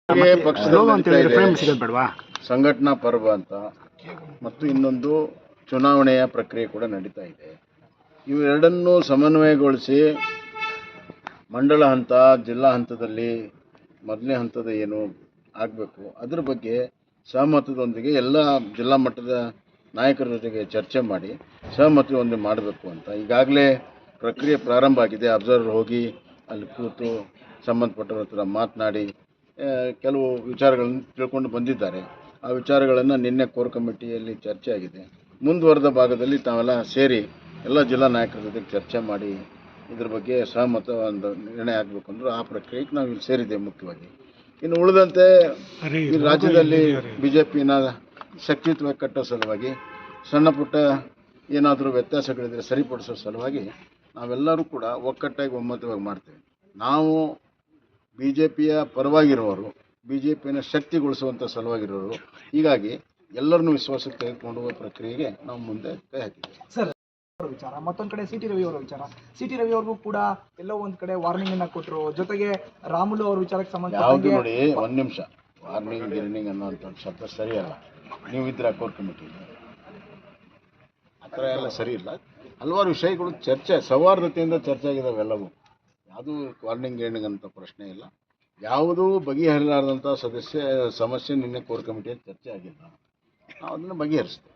ಪಕ್ಷ ಸಂಘಟನಾ ಪರ್ವ ಅಂತ ಮತ್ತು ಇನ್ನೊಂದು ಚುನಾವಣೆಯ ಪ್ರಕ್ರಿಯೆ ಕೂಡ ನಡೀತಾ ಇದೆ. ಇವೆರಡನ್ನೂ ಸಮನ್ವಯಗೊಳಿಸಿ ಮಂಡಲ ಹಂತ, ಜಿಲ್ಲಾ ಹಂತದಲ್ಲಿ ಮೊದಲನೇ ಹಂತದ ಏನು ಆಗಬೇಕು ಅದರ ಬಗ್ಗೆ ಸಹಮತದೊಂದಿಗೆ ಎಲ್ಲ ಜಿಲ್ಲಾ ಮಟ್ಟದ ನಾಯಕರ ಜೊತೆಗೆ ಚರ್ಚೆ ಮಾಡಿ ಸಹಮತದೊಂದಿಗೆ ಮಾಡಬೇಕು ಅಂತ ಈಗಾಗಲೇ ಪ್ರಕ್ರಿಯೆ ಪ್ರಾರಂಭ ಆಗಿದೆ. ಅಬ್ಸರ್ವರ್ ಹೋಗಿ ಅಲ್ಲಿ ಕೂತು ಸಂಬಂಧಪಟ್ಟವ್ರ ಹತ್ರ ಮಾತನಾಡಿ ಕೆಲವು ವಿಚಾರಗಳನ್ನು ತಿಳ್ಕೊಂಡು ಬಂದಿದ್ದಾರೆ. ಆ ವಿಚಾರಗಳನ್ನು ನಿನ್ನೆ ಕೋರ್ ಕಮಿಟಿಯಲ್ಲಿ ಚರ್ಚೆ ಆಗಿದೆ. ಮುಂದುವರೆದ ಭಾಗದಲ್ಲಿ ತಾವೆಲ್ಲ ಸೇರಿ ಎಲ್ಲ ಜಿಲ್ಲಾ ನಾಯಕರ ಜೊತೆಗೆ ಚರ್ಚೆ ಮಾಡಿ ಇದ್ರ ಬಗ್ಗೆ ಸಹಮತ ಒಂದು ನಿರ್ಣಯ ಆಗಬೇಕು ಅಂದ್ರೆ ಆ ಪ್ರಕ್ರಿಯೆಗೆ ನಾವು ಇಲ್ಲಿ ಸೇರಿದ್ದೇವೆ ಮುಖ್ಯವಾಗಿ. ಇನ್ನು ಉಳಿದಂತೆ ಈ ರಾಜ್ಯದಲ್ಲಿ BJPನ ಶಕ್ತಿತ್ವ ಕಟ್ಟೋ ಸಲುವಾಗಿ ಸಣ್ಣ ಪುಟ್ಟ ಏನಾದರೂ ವ್ಯತ್ಯಾಸಗಳಿದ್ರೆ ಸರಿಪಡಿಸೋ ಸಲುವಾಗಿ ನಾವೆಲ್ಲರೂ ಕೂಡ ಒಕ್ಕಟ್ಟಾಗಿ ಒಮ್ಮತವಾಗಿ ಮಾಡ್ತೇವೆ. ನಾವು BJPಯ ಪರವಾಗಿರೋರು, BJPನ ಶಕ್ತಿಗೊಳಿಸುವಂಥ ಸಲುವಾಗಿರೋರು. ಹೀಗಾಗಿ ಎಲ್ಲರನ್ನೂ ವಿಶ್ವಾಸಕ್ಕೆ ತೆಗೆದುಕೊಂಡು ಹೋಗುವ ಪ್ರಕ್ರಿಯೆಗೆ ನಾವು ಮುಂದೆ ಕೈ ಹಾಕಿದ್ದೇವೆ. ವಿಚಾರ ಮತ್ತೊಂದು ಕಡೆ CT ರವಿ ಅವರ ವಿಚಾರ, CT ರವಿ ಅವ್ರಿಗೂ ಕೂಡ ಎಲ್ಲೋ ಒಂದು ಕಡೆ ವಾರ್ನಿಂಗ್ ಅನ್ನ ಕೊಟ್ಟರು. ಜೊತೆಗೆ ರಾಮುಲು ಅವ್ರ ವಿಚಾರಕ್ಕೆ ಯಾವುದು ನೋಡಿ, ಒಂದು ನಿಮಿಷ, ವಾರ್ನಿಂಗ್ ಅನ್ನೋಂಥ ಶಬ್ದ ಸರಿಯಲ್ಲ. ನೀವು ಇದ್ರೆ ಕೋರ್ ಕಮಿಟಿ ಆ ಥರ ಎಲ್ಲ ಸರಿ ಇಲ್ಲ. ಹಲವಾರು ವಿಷಯಗಳು ಚರ್ಚೆ ಸೌಹಾರ್ದತೆಯಿಂದ ಚರ್ಚೆ ಆಗಿದ್ದಾವೆ ಎಲ್ಲವೂ. ಯಾವುದೂ ವಾರ್ನಿಂಗ್ ಅಂತ ಪ್ರಶ್ನೆ ಇಲ್ಲ. ಯಾವುದೂ ಬಗೆಹರಿಲಾರದಂಥ ಸಮಸ್ಯೆ ನಿನ್ನೆ ಕೋರ್ ಕಮಿಟಿಯಲ್ಲಿ ಚರ್ಚೆ ಆಗಿಲ್ಲ. ನಾವು ಅದನ್ನು ಬಗೆಹರಿಸ್ತೇವೆ.